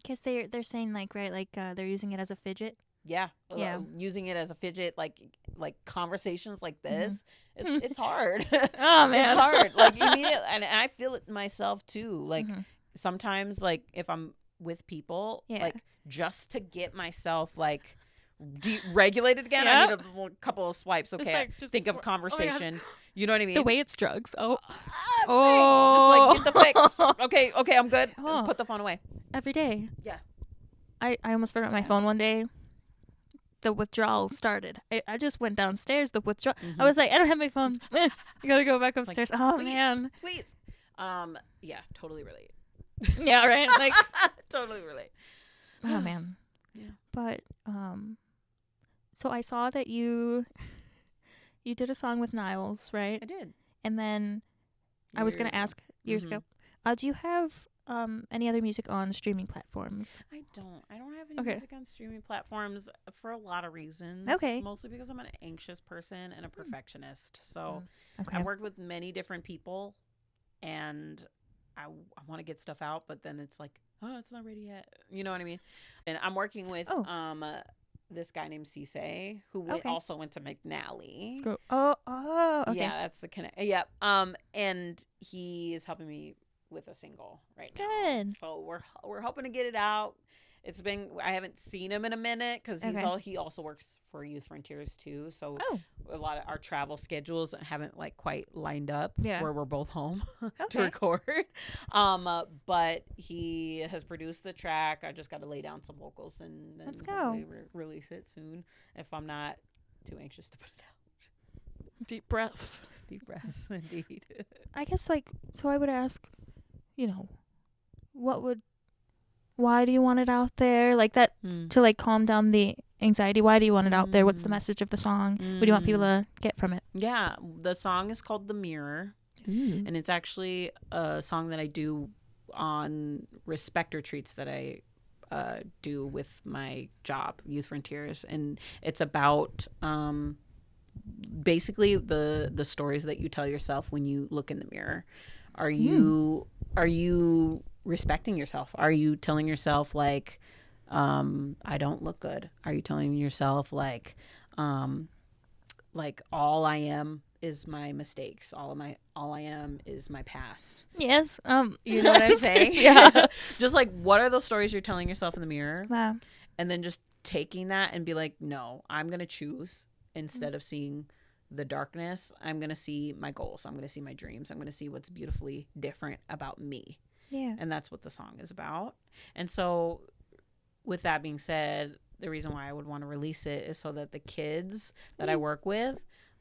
Because they're saying like, right, like they're using it as a fidget. Yeah, Yeah. using it as a fidget, like conversations like this, it's hard. Oh, man. It's hard. Like you need it, and I feel it myself too. Like Mhm. sometimes, like if I'm with people, Yeah. like just to get myself like regulated again. I need a couple of swipes. Okay, think of conversation. You know what I mean? The way it's drugs. Oh. Just like get the fix. Okay, I'm good. Oh. Put the phone away. Every day. Yeah. I almost forgot my phone one day. The withdrawal started. I just went downstairs. The withdrawal. I was like, I don't have my phone. I gotta go back upstairs. Like, oh please, man. Please. Yeah, totally relate. Yeah, right. Like totally relate. oh man. Yeah. But so I saw that you did a song with Niles, right? I did. And then I was gonna ask years ago. Do you have any other music on streaming platforms? I don't have any music on streaming platforms for a lot of reasons. Okay. Mostly because I'm an anxious person and a perfectionist. So Okay. I've worked with many different people, and I want to get stuff out, but then it's like, oh, it's not ready yet. You know what I mean? And I'm working with this guy named Cisse, who also went to McNally. Let's go. Oh, okay. Yeah, that's the connect. Yeah. And he is helping me with a single right now. Good. So we're hoping to get it out. It's been, I haven't seen him in a minute because he also works for Youth Frontiers too. So a lot of our travel schedules haven't like quite lined up where we're both home to record. But he has produced the track. I just got to lay down some vocals and then let's go. Release it soon if I'm not too anxious to put it out. Deep breaths. Deep breaths, indeed. I guess so I would ask, why do you want it out there? Like that to like calm down the anxiety. Why do you want it out there? What's the message of the song? What do you want people to get from it? Yeah, the song is called The Mirror. And it's actually a song that I do on respect retreats that I do with my job, Youth Frontiers. And it's about basically the stories that you tell yourself when you look in the mirror. Are you respecting yourself? Are you telling yourself like I don't look good? Are you telling yourself like all I am is my mistakes, all I am is my past? Yes. You know what I'm saying? Yeah. Just like, what are those stories you're telling yourself in the mirror? Wow. And then just taking that and be like, no, I'm gonna choose, instead of seeing the darkness, I'm gonna see my goals, I'm gonna see my dreams, I'm gonna see what's beautifully different about me. Yeah. And that's what the song is about. And so with that being said, the reason why I would want to release it is so that the kids that I work with,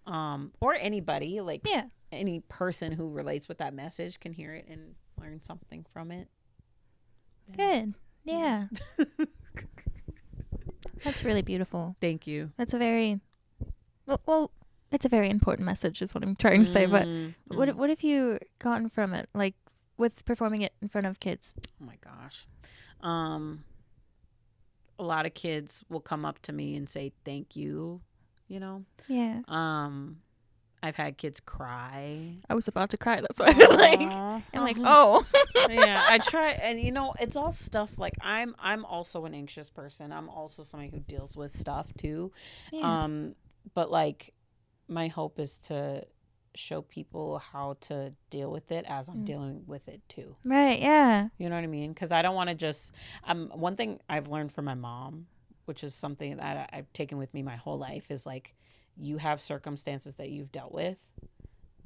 or anybody, like any person who relates with that message, can hear it and learn something from it. Good. Yeah. That's really beautiful. Thank you. That's a very well, it's a very important message is what I'm trying to say. But what have you gotten from it, like with performing it in front of kids? Oh my gosh. A lot of kids will come up to me and say thank you, Yeah. I've had kids cry. I was about to cry. That's why I was like, I'm like, oh. Yeah, I try, and it's all stuff like I'm also an anxious person. I'm also somebody who deals with stuff too. Yeah. But like my hope is to show people how to deal with it as I'm dealing with it too. Right. Yeah. You know what I mean? Because I don't want to just. One thing I've learned from my mom, which is something that I've taken with me my whole life, is like, you have circumstances that you've dealt with.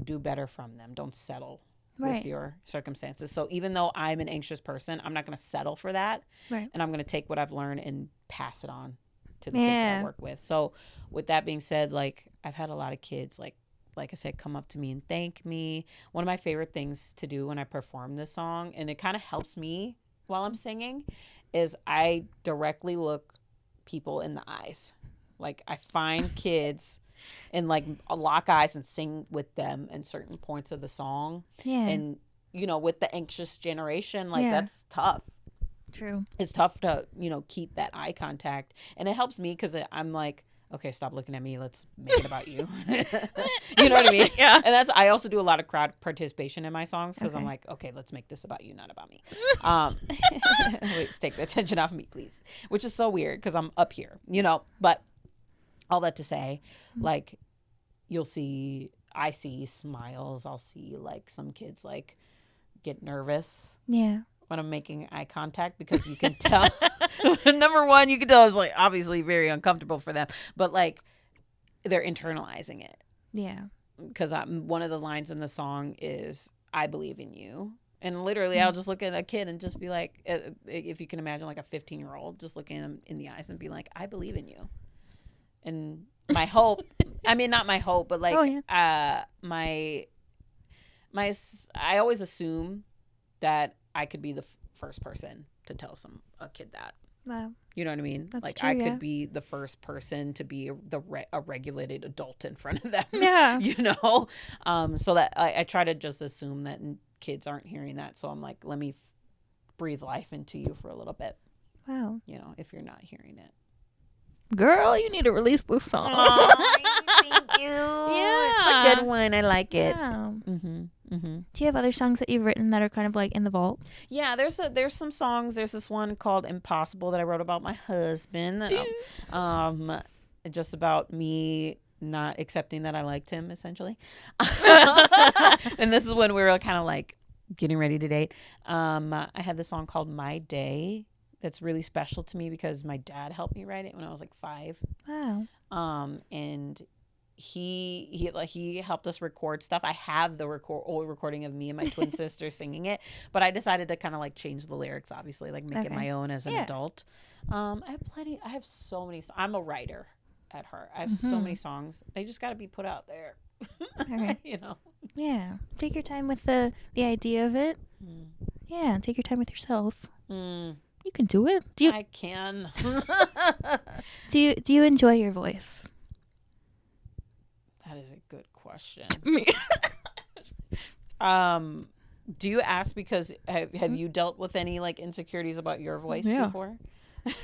Do better from them. Don't settle with your circumstances. So even though I'm an anxious person, I'm not going to settle for that. Right. And I'm going to take what I've learned and pass it on to the kids that I work with. So with that being said, like, I've had a lot of kids like I said, come up to me and thank me. One of my favorite things to do when I perform this song, and it kind of helps me while I'm singing, is I directly look people in the eyes. Like, I find kids and like lock eyes and sing with them in certain points of the song. Yeah. And, with the anxious generation, like that's tough. True. It's tough to, keep that eye contact. And it helps me because I'm like, okay, stop looking at me. Let's make it about you. You know what I mean? Yeah. And I also do a lot of crowd participation in my songs because I'm like, okay, let's make this about you, not about me. Let's take the attention off me, please. Which is so weird because I'm up here, But all that to say, like, I see smiles. I'll see like some kids like get nervous. Yeah. when I'm making eye contact because you can tell. Number one, you can tell it's like obviously very uncomfortable for them, but like they're internalizing it. Yeah. Because one of the lines in the song is "I believe in you," and literally I'll just look at a kid and just be like, if you can imagine like a 15-year-old, just looking him in the eyes and be like, "I believe in you," and my hope. I mean, not my hope, but like my I always assume that I could be the first person to tell a kid that. Wow. You know what I mean? That's like true, I could be the first person to be a regulated adult in front of them. Yeah. You know? So that I try to just assume that kids aren't hearing that. So I'm like, let me breathe life into you for a little bit. Wow. You know, if you're not hearing it. Girl, you need to release this song. Thank you. Yeah. It's a good one. I like it. Yeah. Mm-hmm. Mm-hmm. Do you have other songs that you've written that are kind of like in the vault? Yeah, there's some songs. There's this one called "Impossible" that I wrote about my husband. Just about me not accepting that I liked him, essentially. And this is when we were kind of like getting ready to date. I have this song called "My Day" that's really special to me because my dad helped me write it when I was like 5. Wow. And he helped us record stuff. I have the old recording of me and my twin sister singing it, but I decided to kind of like change the lyrics, obviously, like make it my own as an adult. I have so many. I'm a writer at heart. I have so many songs. They just got to be put out there. Okay. You know. Yeah. Take your time with the idea of it. Yeah. Take your time with yourself. You can do it. I can. Do you enjoy your voice? That is a good question. Me. Do you ask because have you dealt with any like insecurities about your voice before?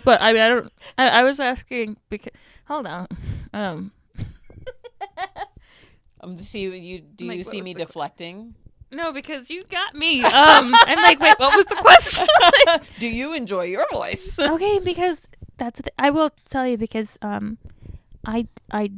But I mean, I don't. I was asking because. Hold on. Do you see me deflecting? No, because you got me. I'm like, wait, what was the question? Do you enjoy your voice? Okay, because I will tell you because I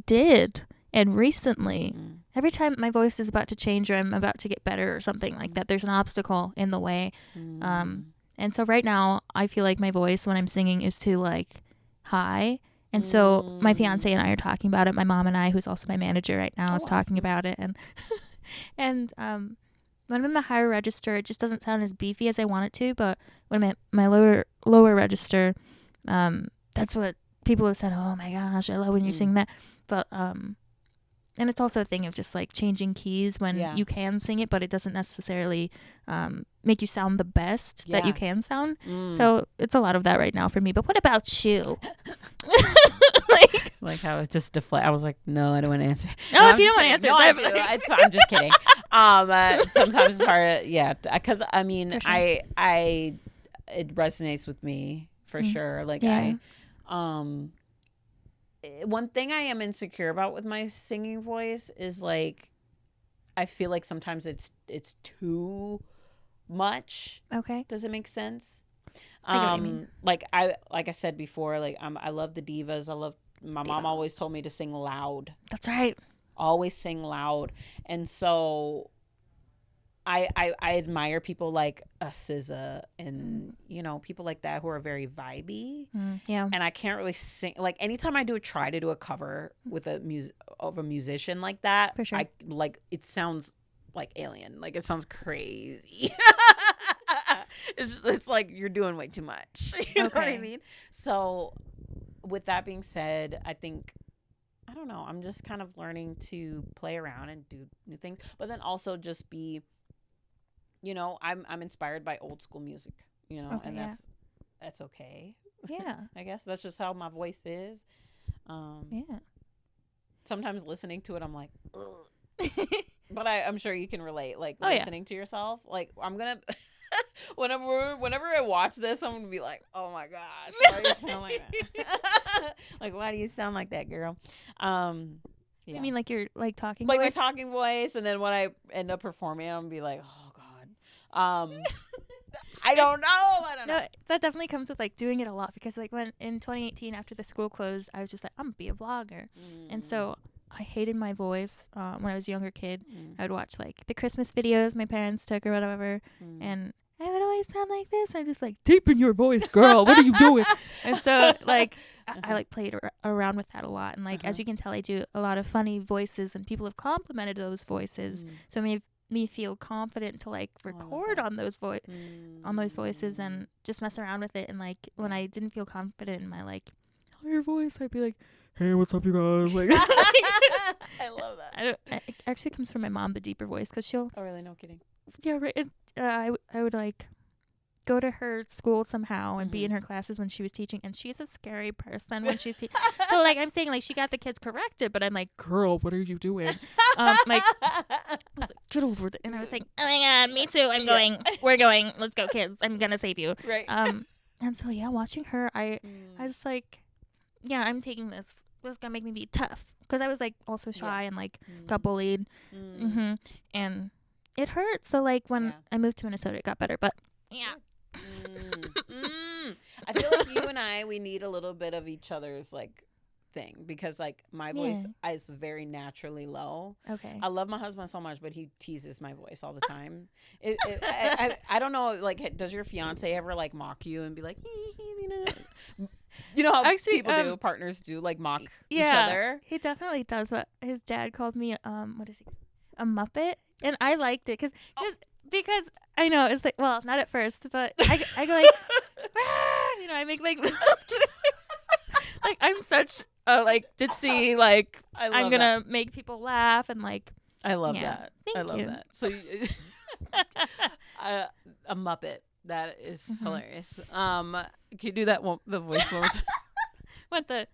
did, and recently, every time my voice is about to change or I'm about to get better or something like that, there's an obstacle in the way. And so right now, I feel like my voice when I'm singing is too like high. And so my fiance and I are talking about it. My mom and I, who's also my manager right now, is talking about it. And when I'm in the higher register, it just doesn't sound as beefy as I want it to. But when I'm at my lower register, that's what people have said. Oh my gosh, I love when you sing that. But and it's also a thing of just like changing keys when you can sing it, but it doesn't necessarily make you sound the best that you can sound. So it's a lot of that right now for me. But what about you? like how it just deflect. I was like, no, I don't want to answer. No, if you don't want to answer, no, I do. I'm just kidding. Sometimes it's hard. Because I mean, sure. It resonates with me for sure. Like one thing I am insecure about with my singing voice is like I feel like sometimes it's too much. Okay. Does it make sense? I get what you mean. Like I said before, like I love the divas. My mom always told me to sing loud. That's right. Always sing loud. And so I admire people like SZA and people like that who are very vibey. Yeah. And I can't really sing. Like anytime I try to do a cover with a musician like that, for sure. I like it sounds like alien. Like it sounds crazy. It's like you're doing way too much. You know what I mean? So with that being said, I think I don't know. I'm just kind of learning to play around and do new things, but then also just be. I'm inspired by old school music, and that's okay. Yeah. I guess that's just how my voice is. Yeah. Sometimes listening to it, I'm like, ugh. But I'm sure you can relate. Like listening to yourself, like I'm gonna. whenever I watch this, I'm gonna be like, oh my gosh, why do you sound like that? Like, why do you sound like that, girl? You mean like your like talking like voice? my talking voice, and then when I end up performing, I'm gonna be like, oh god. I don't know. No, that definitely comes with like doing it a lot because like when in 2018 after the school closed, I was just like, I'm gonna be a vlogger, and so I hated my voice when I was a younger kid. I would watch like the Christmas videos my parents took or whatever, and I would always sound like this? I'm just like, deepen your voice, girl. What are you doing? And so like I like played around with that a lot, and like as you can tell, I do a lot of funny voices, and people have complimented those voices, so it made me feel confident to like record on those voices and just mess around with it. And like when I didn't feel confident in my like higher voice, I'd be like, hey, what's up, you guys? Like, I love that. It actually comes from my mom, the deeper voice, because she'll. Oh, really? No kidding. Yeah, right. I would like go to her school somehow and be in her classes when she was teaching, and she's a scary person when she's teaching. So like I'm saying, like she got the kids corrected, but I'm like, girl, what are you doing? Like I was like, get over it. And I was like, oh my god, me too. I'm going. We're going. Let's go, kids. I'm gonna save you. Right. And so yeah, watching her, I was like, yeah, I'm taking this. This is gonna make me be tough, because I was like also shy and like got bullied, and it hurt. So like when I moved to Minnesota, it got better. But yeah. I feel like you and we need a little bit of each other's like thing, because like my voice is very naturally low. Okay. I love my husband so much, but he teases my voice all the time. I don't know, like, does your fiance ever like mock you and be like, you know how actually, people do, partners do, like mock each other? He definitely does. But his dad called me what is he, a Muppet, and I liked it because I know it's like, well, not at first, but I go like, you know, I make like like I'm such a like ditzy, like I'm gonna make people laugh, and like I love that. Thank I love you. that. So a Muppet. That is hilarious. Can you do that the voice one more time? What the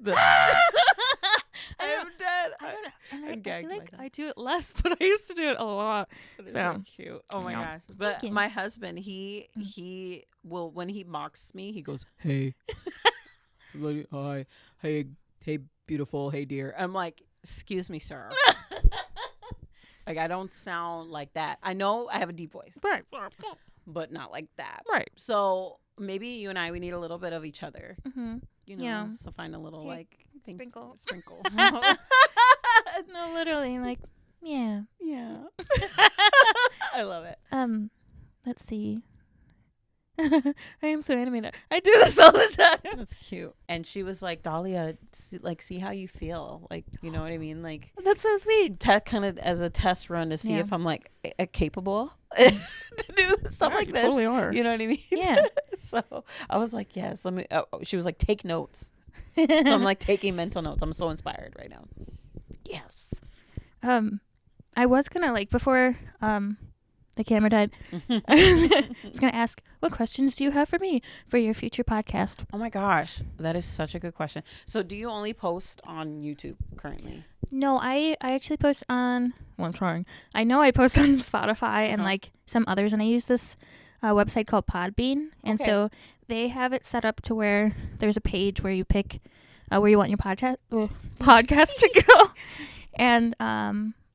I'm dead. I don't know. And I gagged feel like myself. I do it less, but I used to do it a lot. That So is cute. Oh my know. gosh. But my husband, he will, when he mocks me, he goes, hey, hi, hey, beautiful, hey, dear. I'm like, excuse me, sir. Like, I don't sound like that. I know I have a deep voice, right, but not like that. right. So maybe you and we need a little bit of each other. You know, Yeah. so find a little like Sprinkle. Sprinkle. No, literally, like, yeah. Yeah. I love it. Let's see. I am so animated. I do this all the time. That's cute. And she was like, Dahlia, see how you feel. Like, you know what I mean? Like, That's so sweet. kind of as a test run to see if I'm like capable to do stuff like you this. totally are. You know what I mean? Yeah. So I was like, yes, let me. She was like, take notes. So I'm like taking mental notes. I'm so inspired right now. Yes. I was gonna like before the camera died. I was gonna ask, what questions do you have for me for your future podcast? Oh my gosh, that is such a good question. So do you only post on YouTube currently? No, I actually post on. Well, I'm trying. I know I post on Spotify and like some others, and I use this website called Podbean, and so they have it set up to where there's a page where you pick where you want your podcast to go, and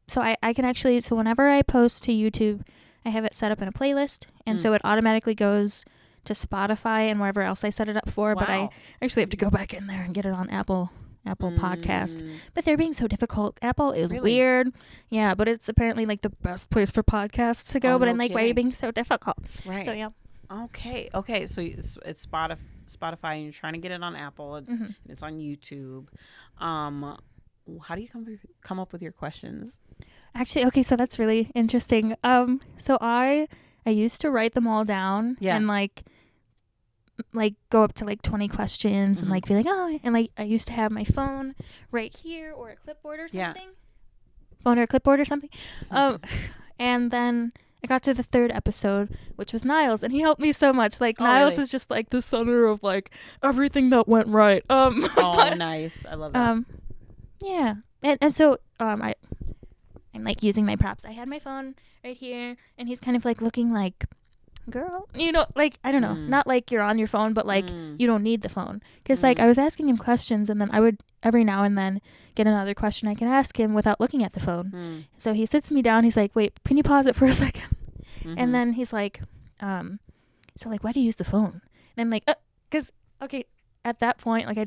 so I can actually, so whenever I post to YouTube, I have it set up in a playlist, and so it automatically goes to Spotify and wherever else I set it up for. Wow. But I actually have to go back in there and get it on Apple Podcast. But they're being so difficult. Apple is weird. Yeah, but it's apparently like the best place for podcasts to go. But I'm like, why are you being so difficult? Right. So yeah. Okay. So it's Spotify, and you're trying to get it on Apple, and it's on YouTube. How do you come up with your questions? Actually, okay, so that's really interesting. So I used to write them all down and like go up to like 20 questions and like be like, oh, and like I used to have my phone right here or a clipboard or something. Phone or a clipboard or something. And then I got to the third episode, which was Niles, and he helped me so much. Like Niles is just like the center of like everything that went right. Nice. I love that. Yeah. And so I'm like using my props. I had my phone right here, and he's kind of like looking like, girl, you know, like, I don't know, not like you're on your phone, but like you don't need the phone. Because like I was asking him questions, and then I would every now and then get another question I can ask him without looking at the phone. So he sits me down. He's like, wait, can you pause it for a second? And then he's like, so like, why do you use the phone? And I'm like, because, okay, at that point, like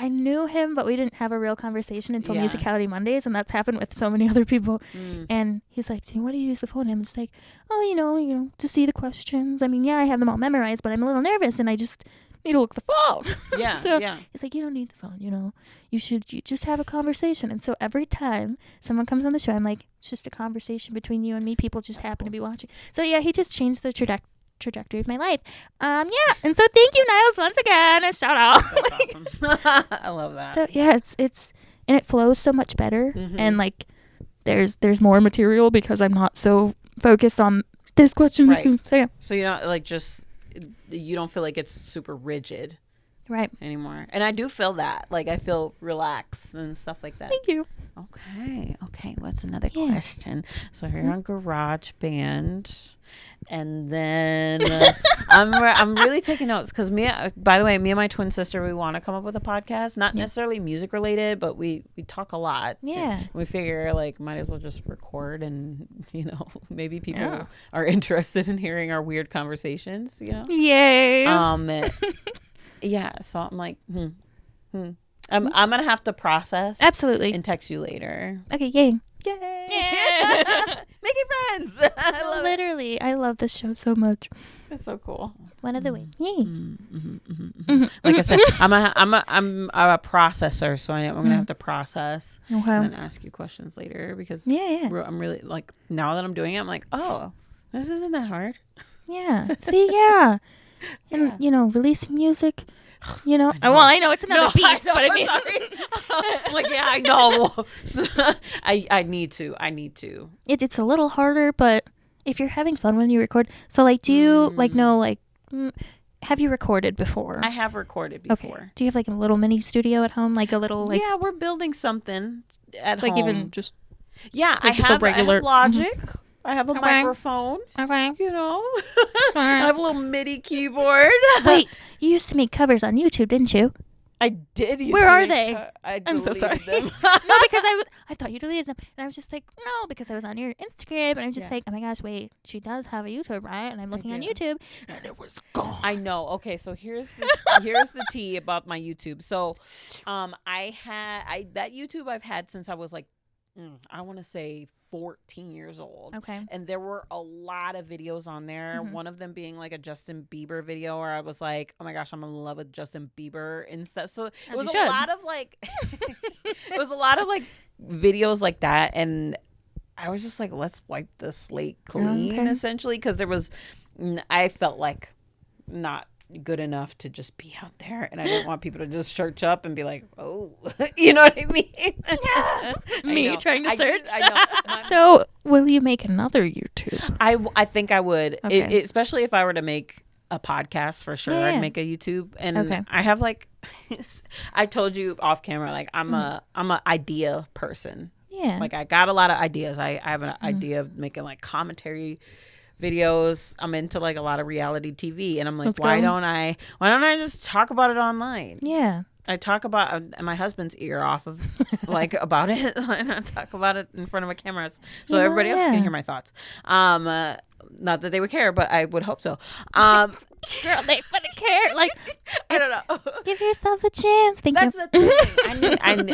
I knew him, but we didn't have a real conversation until Musicality Mondays, and that's happened with so many other people. And he's like, "What do you use the phone?" And I'm just like, "Oh, you know, to see the questions. I mean, yeah, I have them all memorized, but I'm a little nervous, and I just need to look at the phone." Yeah. So he's like, "You don't need the phone. You know, you just have a conversation." And so every time someone comes on the show, I'm like, "It's just a conversation between you and me. People just happen to be watching." So yeah, he just changed the trajectory of my life. And so thank you, Niles, once again. A shout out. That's awesome. I love that. So yeah, it's and it flows so much better, and like there's more material because I'm not so focused on this question. Right. So yeah. So you don't like you don't feel like it's super rigid Right. anymore. And I do feel that. Like I feel relaxed and stuff like that. Thank you. Okay. What's another question? So here on GarageBand. And then I'm really taking notes because by the way, me and my twin sister, we want to come up with a podcast, not necessarily music related, but we talk a lot. Yeah. We figure like might as well just record, and maybe people are interested in hearing our weird conversations. Yay. Yeah. So I'm like, I'm gonna have to process. Absolutely. And text you later. Okay. Yay. Yay! Making friends. I love it. Literally, I love this show so much. It's so cool. One of the ways. Yay. Like I said, I'm a processor, so I'm gonna have to process and then ask you questions later because I'm really like now that I'm doing it, I'm like, oh, this isn't that hard. Yeah. See, yeah. And releasing music. I know it's another piece, but I mean, I'm like, yeah, I know. I need to. It's a little harder, but if you're having fun when you record, so like, do you have you recorded before? I have recorded before. Okay. Do you have like a little mini studio at home, like a little like? Yeah, we're building something at home. Like even just. Yeah, like just a regular I have Logic. I have a microphone. Okay. I have a little MIDI keyboard. Wait, you used to make covers on YouTube, didn't you? I did. Where are they? I'm so sorry. them. No, because I thought you deleted them, and I was just like, no, because I was on your Instagram, and I'm just like, oh my gosh, wait, she does have a YouTube, right? And I'm looking on YouTube, and it was gone. I know. Okay, so here's the tea about my YouTube. So, that YouTube I've had since I was like, I want to say 14 years old. Okay. And there were a lot of videos on there. One of them being like a Justin Bieber video where I was like, oh my gosh, I'm in love with Justin Bieber and stuff. So it was a lot of like videos like that. And I was just like, let's wipe the slate clean essentially. Because I felt like not good enough to just be out there, and I didn't want people to just search up and be like, oh, you know what I mean? Me trying to search. I know. So will you make another YouTube? I think I would, Okay. especially if I were to make a podcast for sure. I'd make a YouTube, and I have like, I told you off camera, like I'm a idea person. Yeah. Like I got a lot of ideas. I have an idea of making like commentary videos. I'm into like a lot of reality TV, and I'm like, why don't I just talk about it online? Yeah. I talk about my husband's ear off of like about it, and I talk about it in front of a camera, so everybody else can hear my thoughts. Not that they would care, but I would hope so. Girl, they wouldn't care. Like, I don't know. Give yourself a chance. That's the thing.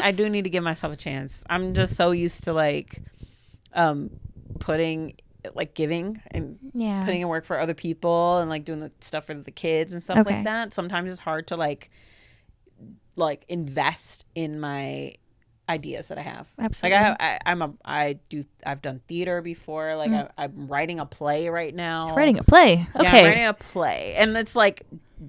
I do need to give myself a chance. I'm just so used to like giving and putting in work for other people and like doing the stuff for the kids and stuff like that. Sometimes it's hard to like invest in my ideas that I have. Absolutely. Like I've done theater before. Like I'm writing a play right now. Writing a play. Okay. Yeah, I'm writing a play, and it's like,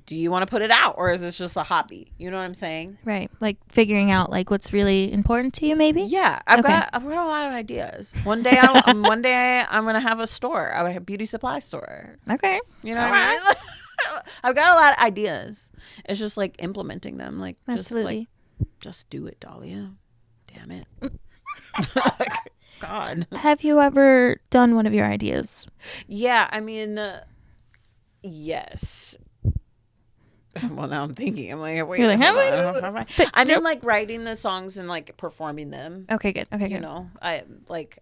do you want to put it out, or is this just a hobby? You know what I'm saying? Right. Like figuring out like what's really important to you, maybe. Yeah, I've got a lot of ideas. One day I'm gonna have a store, a beauty supply store. Okay. You know what I mean? I've got a lot of ideas. It's just like implementing them. Like absolutely. Just do it, Dahlia. Damn it. God. Have you ever done one of your ideas? Yeah, I mean, yes. Well, now I'm thinking. I'm like, wait. You're like, I'm in like writing the songs and like performing them. Okay, good. Okay, you know, I like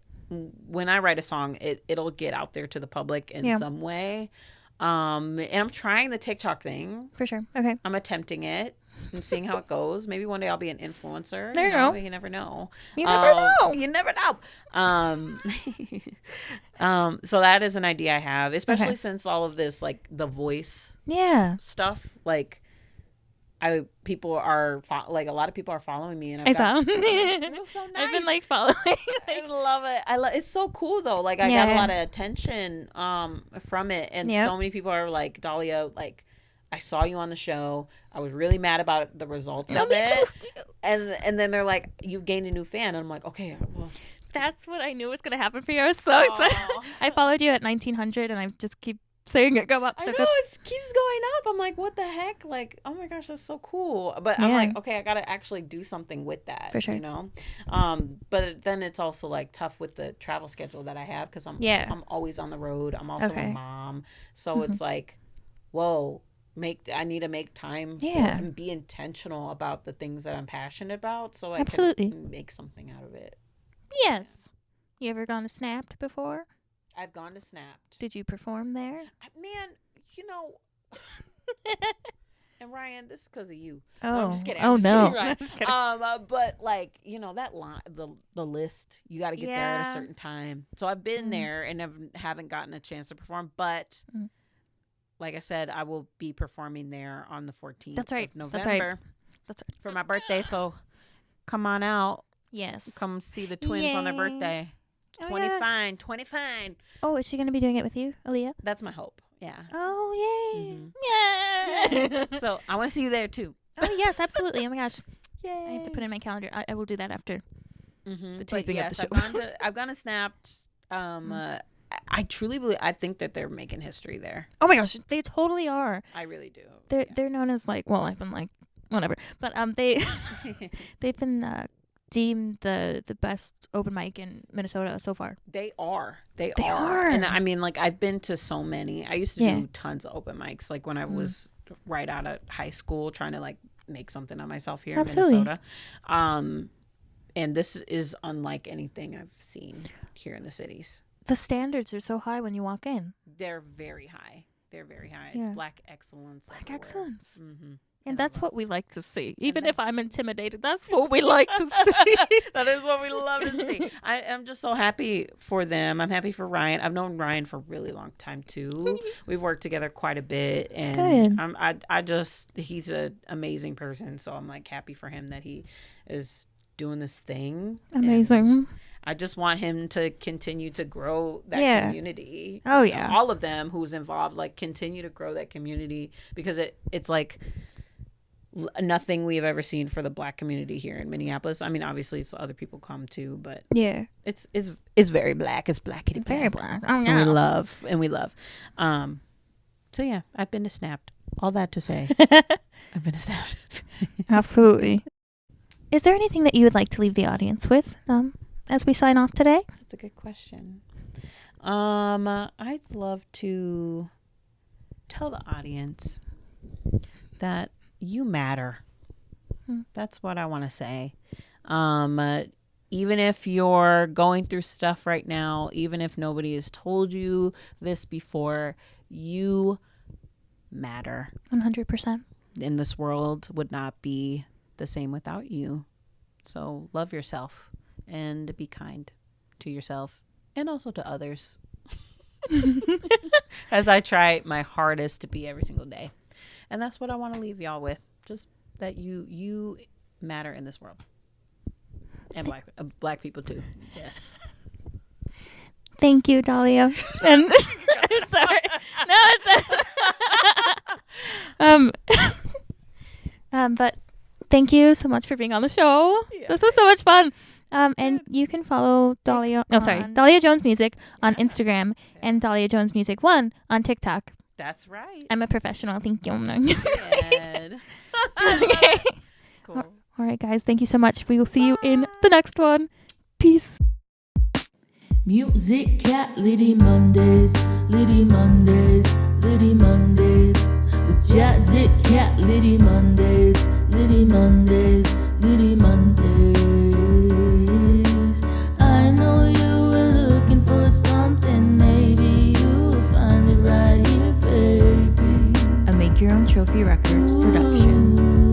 when I write a song, it'll get out there to the public in some way. And I'm trying the TikTok thing. For sure. Okay. I'm attempting it. I'm seeing how it goes. Maybe one day I'll be an influencer. There you go. You never know. You never know. You never know. So that is an idea I have, especially since all of this, like the voice stuff, like people are like a lot of people are following me, and it feels so nice. I've been like following. I love it. It's so cool though. Like I got a lot of attention from it, and so many people are like, Dahlia, like I saw you on the show. I was really mad about the results of it, and then they're like, you've gained a new fan, and I'm like, okay, well. That's what I knew was gonna happen for you. I was so excited. I followed you at 1900, and I just keep saying it go up. I know it keeps going up. I'm like, what the heck? Like, oh my gosh, that's so cool. But I'm like, okay, I gotta actually do something with that. For sure. You know. But then it's also like tough with the travel schedule that I have because I'm always on the road. I'm also a mom, so it's like, whoa. I need to make time and be intentional about the things that I'm passionate about, so I can make something out of it. Yes. You ever gone to Snapped before? I've gone to Snapped. Did you perform there? Man, you know. And Ryan, this is because of you. Oh, no, I'm just kidding. I'm no. Just kidding. But like, you know, that line, the list, you got to get there at a certain time. So I've been there and haven't gotten a chance to perform, but. Like I said, I will be performing there on the 14th of November. That's right. For my birthday, so come on out. Yes. Come see the twins on their birthday. 25. Oh, is she going to be doing it with you, Aaliyah? That's my hope. Yeah. Oh, yay. Yeah. So I want to see you there too. Oh, yes, absolutely. Oh my gosh. Yay. I have to put in my calendar. I will do that after the taping of the show. I've gone to Snapped. I truly believe. I think that they're making history there. Oh my gosh, they totally are. I really do. They're known as like, well, I've been like whatever, but they've been deemed the best open mic in Minnesota so far. They are. And I mean, like I've been to so many. I used to do tons of open mics, like when I was right out of high school, trying to like make something of myself here in Minnesota. And this is unlike anything I've seen here in the cities. The standards are so high when you walk in. They're very high. It's black excellence. Excellence. Mm-hmm. And that's what we like to see. Even if I'm intimidated, that's what we like to see. That is what we love to see. I'm just so happy for them. I'm happy for Ryan. I've known Ryan for a really long time too. We've worked together quite a bit, and he's an amazing person. So I'm like happy for him that he is doing this thing. Amazing. And I just want him to continue to grow that community. Oh yeah. All of them who's involved, like continue to grow that community, because it's like nothing we've ever seen for the black community here in Minneapolis. I mean, obviously it's other people come too, but it's very black. It's blackity black. Very black. Oh yeah. And we love. So yeah, I've been to Snapped. All that to say, I've been to Snapped. Absolutely. Is there anything that you would like to leave the audience with? As we sign off today? That's a good question. I'd love to tell the audience that you matter. That's what I want to say. Even if you're going through stuff right now, even if nobody has told you this before, you matter. 100%. And this world would not be the same without you. So love yourself. And be kind to yourself and also to others. As I try my hardest to be every single day. And that's what I want to leave y'all with. Just that you matter in this world. And black people too. Yes. Thank you, Dahlia. And I'm sorry. No, it's but thank you so much for being on the show. Yeah. This was so much fun. And you can follow Dahlia Jones Music on Instagram and Dahlia Jones Music 1 on TikTok. That's right. I'm a professional. Thank you. Good. Okay. Cool. All right, guys. Thank you so much. We will see you in the next one. Peace. Musicality Mondays, Liddy Mondays, Liddy Mondays. With Jazzicality Mondays, Liddy Mondays, Liddy Mondays. I know you were looking for something, maybe you'll find it right here, baby. A Make Your Own Trophy Records production.